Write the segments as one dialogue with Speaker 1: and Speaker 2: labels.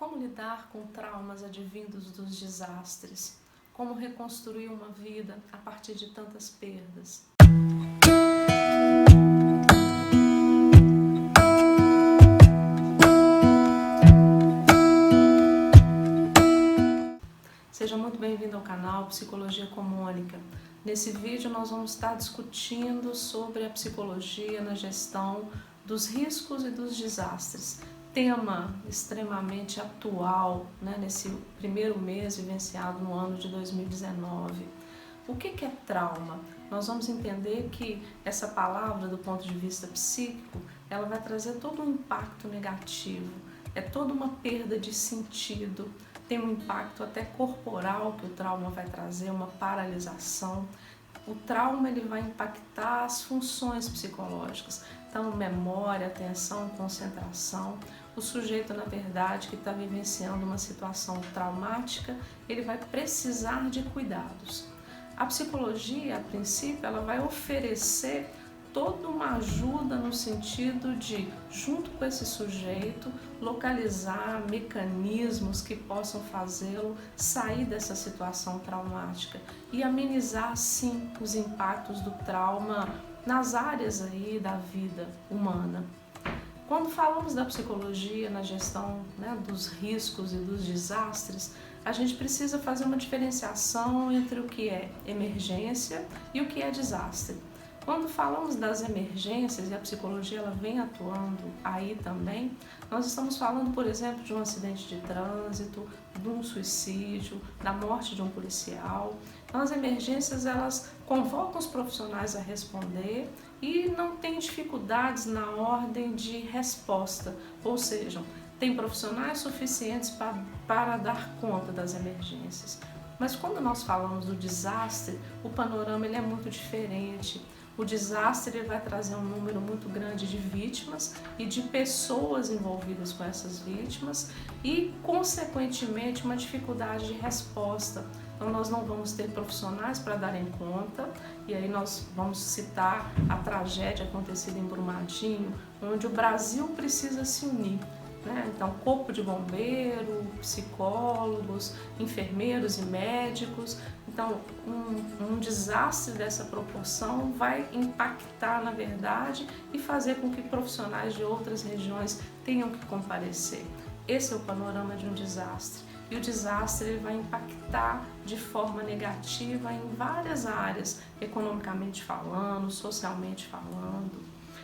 Speaker 1: Como lidar com traumas advindos dos desastres? Como reconstruir uma vida a partir de tantas perdas? Seja muito bem-vindo ao canal Psicologia com Mônica. Nesse vídeo nós vamos estar discutindo sobre a psicologia na gestão dos riscos e dos desastres. Tema extremamente atual, nesse primeiro mês vivenciado no ano de 2019. O que é trauma? Nós vamos entender que essa palavra, do ponto de vista psíquico, ela vai trazer todo um impacto negativo, é toda uma perda de sentido, tem um impacto até corporal que o trauma vai trazer, uma paralisação. O trauma ele vai impactar as funções psicológicas, então memória, atenção, concentração. O sujeito, na verdade, que está vivenciando uma situação traumática, ele vai precisar de cuidados. A psicologia, a princípio, ela vai oferecer toda uma ajuda no sentido de, junto com esse sujeito, localizar mecanismos que possam fazê-lo sair dessa situação traumática e amenizar, sim, os impactos do trauma nas áreas aí da vida humana. Quando falamos da psicologia na gestão dos riscos e dos desastres, a gente precisa fazer uma diferenciação entre o que é emergência e o que é desastre. Quando falamos das emergências, e a psicologia ela vem atuando aí também, nós estamos falando, por exemplo, de um acidente de trânsito, de um suicídio, da morte de um policial. Então, as emergências elas convocam os profissionais a responder e não tem dificuldades na ordem de resposta, ou seja, tem profissionais suficientes para dar conta das emergências. Mas quando nós falamos do desastre, o panorama ele é muito diferente. O desastre ele vai trazer um número muito grande de vítimas e de pessoas envolvidas com essas vítimas e, consequentemente, uma dificuldade de resposta. Então, nós não vamos ter profissionais para darem conta, e aí nós vamos citar a tragédia acontecida em Brumadinho, onde o Brasil precisa se unir. Então, corpo de bombeiro, psicólogos, enfermeiros e médicos. Então, um desastre dessa proporção vai impactar, na verdade, e fazer com que profissionais de outras regiões tenham que comparecer. Esse é o panorama de um desastre. E o desastre ele vai impactar de forma negativa em várias áreas, economicamente falando, socialmente falando.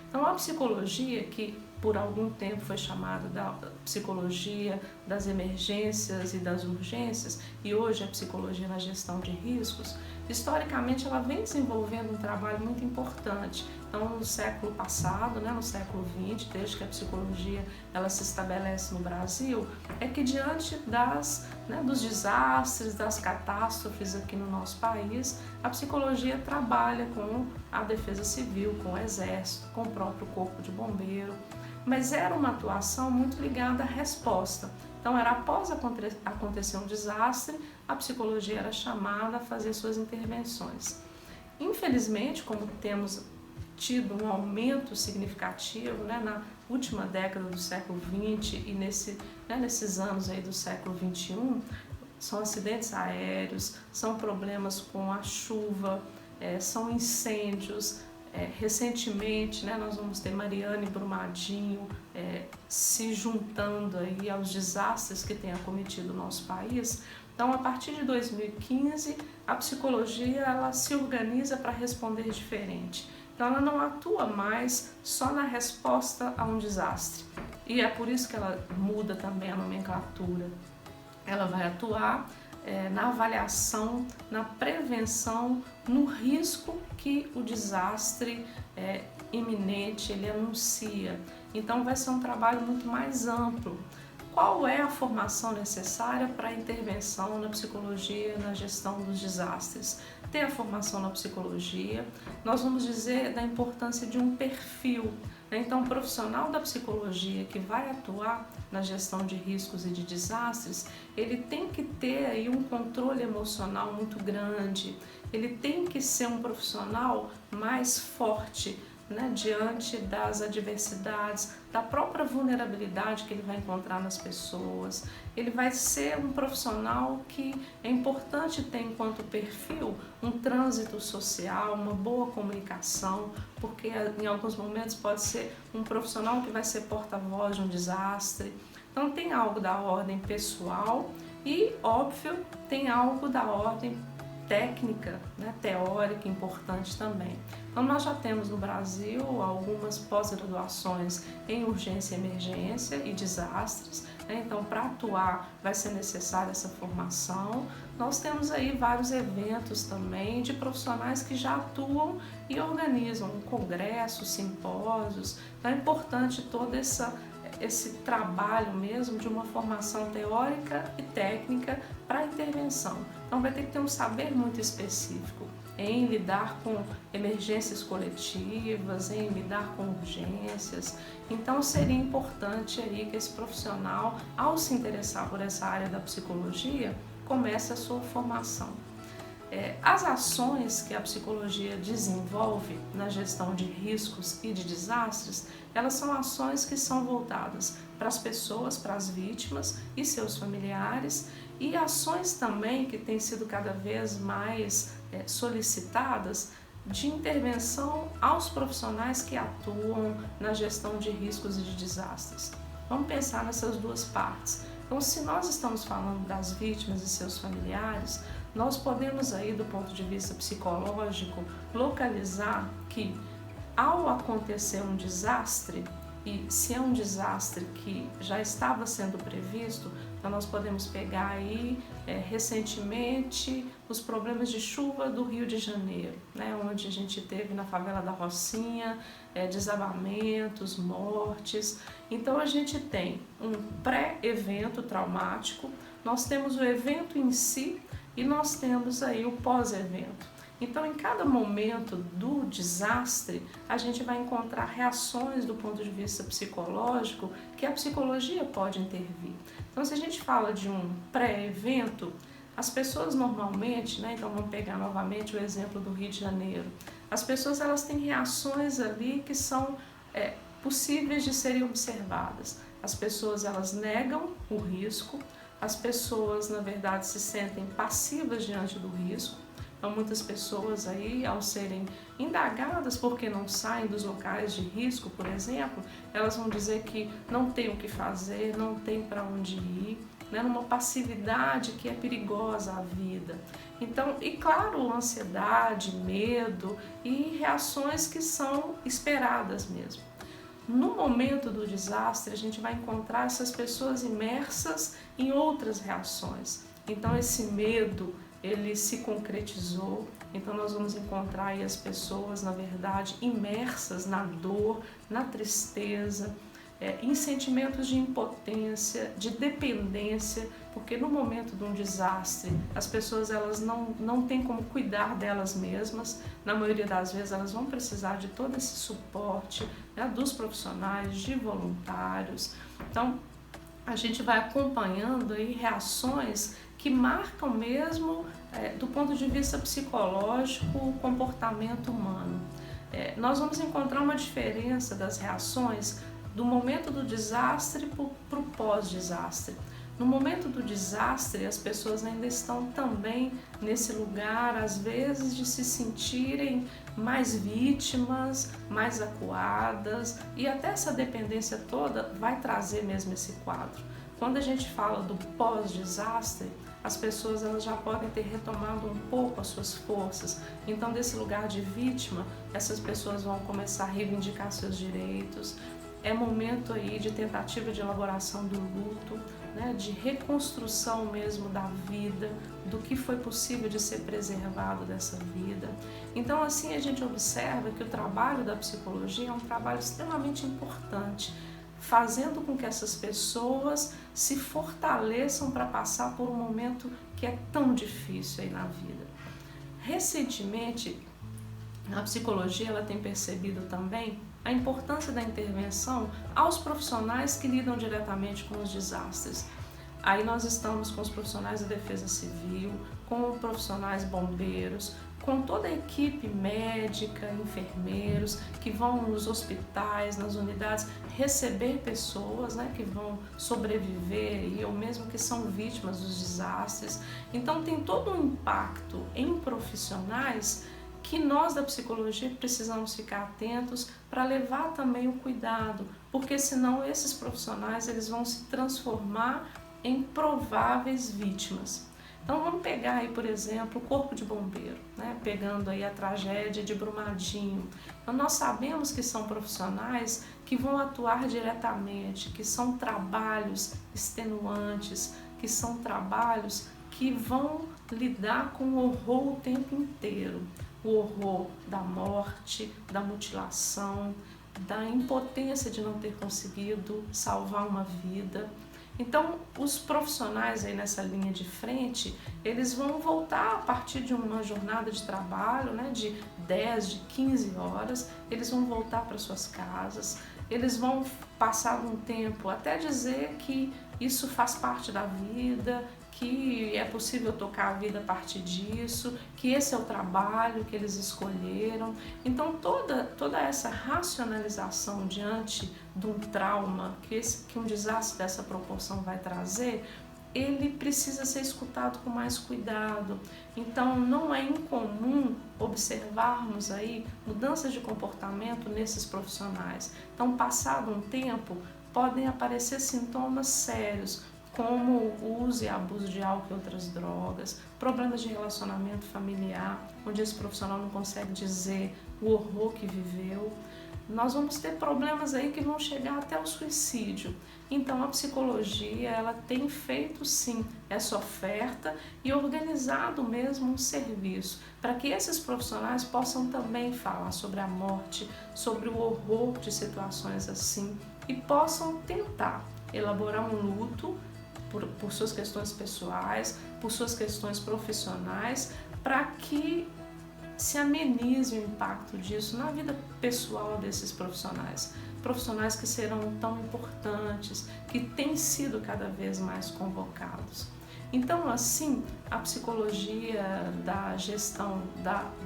Speaker 1: Então, a psicologia, que por algum tempo foi chamada da psicologia das emergências e das urgências, e hoje é a psicologia na gestão de riscos, historicamente ela vem desenvolvendo um trabalho muito importante. Então, no século passado, no século XX, desde que a psicologia ela se estabelece no Brasil, é que diante dos desastres, das catástrofes aqui no nosso país, a psicologia trabalha com a defesa civil, com o exército, com o próprio corpo de bombeiro, mas era uma atuação muito ligada à resposta. Então, era após acontecer um desastre, a psicologia era chamada a fazer suas intervenções. Infelizmente, como temos tido um aumento significativo na última década do século XX e nesses anos aí do século XXI, são acidentes aéreos, são problemas com a chuva, são incêndios. Recentemente, nós vamos ter Mariana e Brumadinho se juntando aí aos desastres que têm acometido o nosso país. Então, a partir de 2015, a psicologia ela se organiza para responder diferente. Então, ela não atua mais só na resposta a um desastre. E é por isso que ela muda também a nomenclatura. Ela vai atuar na avaliação, na prevenção, no risco que o desastre iminente ele anuncia. Então vai ser um trabalho muito mais amplo. Qual é a formação necessária para a intervenção na psicologia, na gestão dos desastres? Ter a formação na psicologia, nós vamos dizer da importância de um perfil. Então, o profissional da psicologia que vai atuar na gestão de riscos e de desastres, ele tem que ter aí um controle emocional muito grande, ele tem que ser um profissional mais forte, né, diante das adversidades, da própria vulnerabilidade que ele vai encontrar nas pessoas. Ele vai ser um profissional que é importante ter enquanto perfil um trânsito social, uma boa comunicação, porque em alguns momentos pode ser um profissional que vai ser porta-voz de um desastre. Então tem algo da ordem pessoal e, óbvio, tem algo da ordem técnica, né, teórica, importante também. Então nós já temos no Brasil algumas pós-graduações em urgência e emergência e desastres, né? Então para atuar vai ser necessária essa formação. Nós temos aí vários eventos também de profissionais que já atuam e organizam congressos, simpósios. Então é importante todo esse trabalho mesmo de uma formação teórica e técnica para a intervenção. Então vai ter que ter um saber muito específico em lidar com emergências coletivas, em lidar com urgências. Então seria importante aí que esse profissional, ao se interessar por essa área da psicologia, comece a sua formação. As ações que a psicologia desenvolve na gestão de riscos e de desastres, elas são ações que são voltadas para as pessoas, para as vítimas e seus familiares, e ações também que têm sido cada vez mais solicitadas de intervenção aos profissionais que atuam na gestão de riscos e de desastres. Vamos pensar nessas duas partes. Então, se nós estamos falando das vítimas e seus familiares, nós podemos aí, do ponto de vista psicológico, localizar que ao acontecer um desastre, e se é um desastre que já estava sendo previsto, então nós podemos pegar aí recentemente os problemas de chuva do Rio de Janeiro, né, onde a gente teve na favela da Rocinha desabamentos, mortes. Então a gente tem um pré-evento traumático, nós temos o evento em si e nós temos aí o pós-evento. Então, em cada momento do desastre, a gente vai encontrar reações do ponto de vista psicológico que a psicologia pode intervir. Então, se a gente fala de um pré-evento, as pessoas normalmente, né, então vamos pegar novamente o exemplo do Rio de Janeiro, as pessoas elas têm reações ali que são possíveis de serem observadas. As pessoas elas negam o risco, as pessoas na verdade se sentem passivas diante do risco. Então muitas pessoas aí, ao serem indagadas porque não saem dos locais de risco, por exemplo, elas vão dizer que não tem o que fazer, não tem para onde ir, né, numa passividade que é perigosa à vida. Então, e claro, ansiedade, medo e reações que são esperadas mesmo. No momento do desastre, a gente vai encontrar essas pessoas imersas em outras reações. Então, esse medo, ele se concretizou, então nós vamos encontrar aí as pessoas, na verdade, imersas na dor, na tristeza, em sentimentos de impotência, de dependência, porque no momento de um desastre, as pessoas elas não têm como cuidar delas mesmas, na maioria das vezes elas vão precisar de todo esse suporte, né, dos profissionais, de voluntários. Então, a gente vai acompanhando aí reações que marcam mesmo, do ponto de vista psicológico, o comportamento humano. Nós vamos encontrar uma diferença das reações do momento do desastre para o pós-desastre. No momento do desastre, as pessoas ainda estão também nesse lugar, às vezes, de se sentirem mais vítimas, mais acuadas, e até essa dependência toda vai trazer mesmo esse quadro. Quando a gente fala do pós-desastre, as pessoas elas já podem ter retomado um pouco as suas forças. Então, desse lugar de vítima, essas pessoas vão começar a reivindicar seus direitos. É momento aí de tentativa de elaboração do luto, né, de reconstrução mesmo da vida, do que foi possível de ser preservado dessa vida. Então, assim, a gente observa que o trabalho da psicologia é um trabalho extremamente importante, fazendo com que essas pessoas se fortaleçam para passar por um momento que é tão difícil aí na vida. Recentemente, a psicologia ela tem percebido também a importância da intervenção aos profissionais que lidam diretamente com os desastres. Aí nós estamos com os profissionais da defesa civil, com profissionais bombeiros, com toda a equipe médica, enfermeiros, que vão nos hospitais, nas unidades, receber pessoas, né, que vão sobreviver ou mesmo que são vítimas dos desastres. Então tem todo um impacto em profissionais que nós da psicologia precisamos ficar atentos para levar também o cuidado, porque senão esses profissionais eles vão se transformar em prováveis vítimas. Então vamos pegar aí, por exemplo, o Corpo de Bombeiro, né? Pegando aí a tragédia de Brumadinho. Então nós sabemos que são profissionais que vão atuar diretamente, que são trabalhos extenuantes, que são trabalhos que vão lidar com o horror o tempo inteiro. O horror da morte, da mutilação, da impotência de não ter conseguido salvar uma vida. Então, os profissionais aí nessa linha de frente, eles vão voltar a partir de uma jornada de trabalho, né, de 10, de 15 horas, eles vão voltar para suas casas, eles vão passar um tempo até dizer que isso faz parte da vida, que é possível tocar a vida a partir disso, que esse é o trabalho que eles escolheram. Então toda essa racionalização diante de um trauma que um desastre dessa proporção vai trazer, ele precisa ser escutado com mais cuidado. Então não é incomum observarmos aí mudanças de comportamento nesses profissionais. Então, passado um tempo, podem aparecer sintomas sérios, como o uso e abuso de álcool e outras drogas, problemas de relacionamento familiar, onde esse profissional não consegue dizer o horror que viveu. Nós vamos ter problemas aí que vão chegar até o suicídio. Então a psicologia, ela tem feito sim essa oferta e organizado mesmo um serviço para que esses profissionais possam também falar sobre a morte, sobre o horror de situações assim e possam tentar elaborar um luto por suas questões pessoais, por suas questões profissionais, para que se amenize o impacto disso na vida pessoal desses profissionais. Profissionais que serão tão importantes, que têm sido cada vez mais convocados. Então, assim, a psicologia da gestão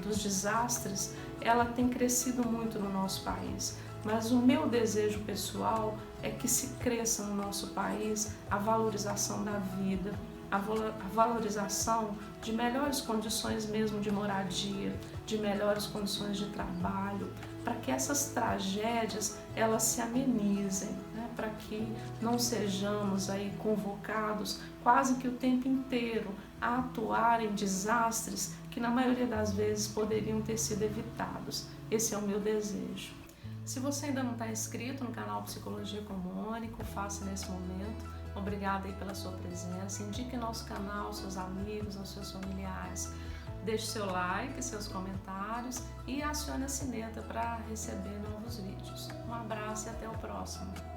Speaker 1: dos desastres, ela tem crescido muito no nosso país. Mas o meu desejo pessoal é que se cresça no nosso país a valorização da vida, a valorização de melhores condições mesmo de moradia, de melhores condições de trabalho, para que essas tragédias elas se amenizem, né? Para que não sejamos aí convocados quase que o tempo inteiro a atuar em desastres que na maioria das vezes poderiam ter sido evitados. Esse é o meu desejo. Se você ainda não está inscrito no canal Psicologia com Mônica, faça nesse momento. Obrigada aí pela sua presença. Indique nosso canal aos seus amigos, aos seus familiares. Deixe seu like, seus comentários e acione a sineta para receber novos vídeos. Um abraço e até o próximo.